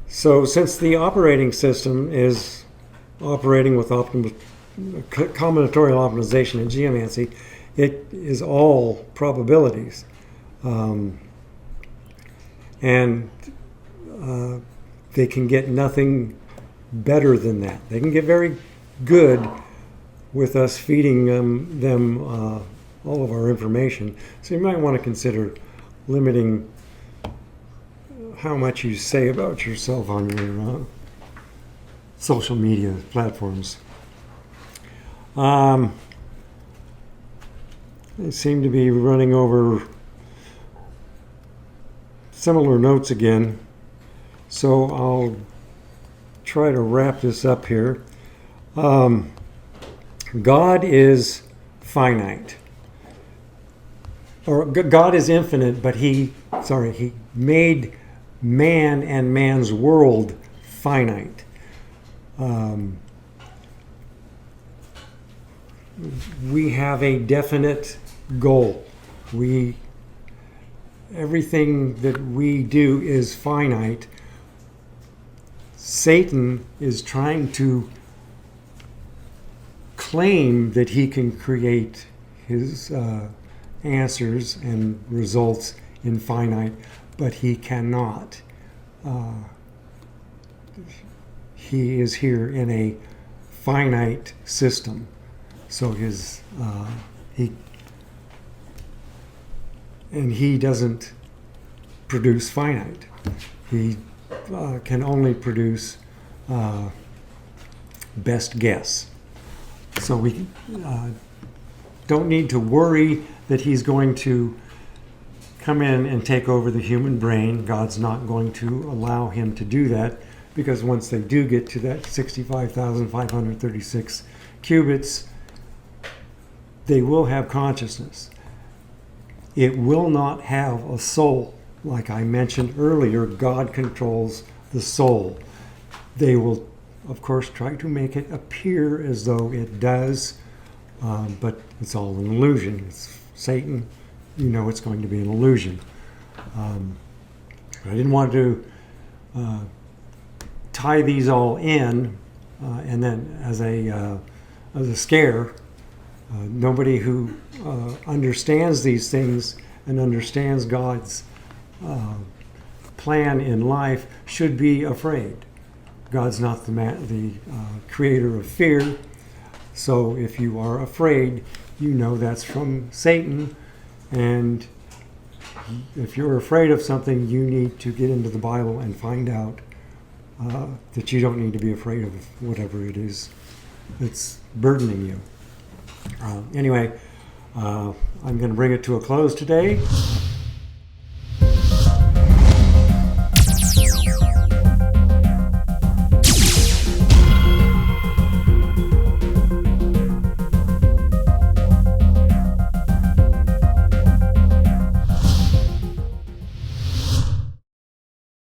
So since the operating system is operating with combinatorial optimization and geomancy, it is all probabilities. And they can get nothing better than that. They can get very good with us feeding them all of our information. So you might want to consider limiting how much you say about yourself on your social media platforms. I seem to be running over similar notes again, so I'll try to wrap this up here. God is finite, or God is infinite, but he made man and man's world finite. We have a definite goal. Everything that we do is finite. Satan is trying to claim that he can create his answers and results in finite, but he cannot. He is here in a finite system, so he doesn't produce finite. He can only produce best guess. So we don't need to worry that he's going to come in and take over the human brain. God's not going to allow him to do that, because once they do get to that 65,536 qubits, they will have consciousness. It will not have a soul. Like I mentioned earlier, God controls the soul. They will, of course, try to make it appear as though it does, but it's all an illusion. It's Satan. You know it's going to be an illusion. I didn't want to tie these all in, and then as a scare. Nobody who understands these things and understands God's plan in life should be afraid. God's not the creator of fear. So if you are afraid, you know that's from Satan. And if you're afraid of something, you need to get into the Bible and find out that you don't need to be afraid of whatever it is that's burdening you. Anyway, I'm going to bring it to a close today.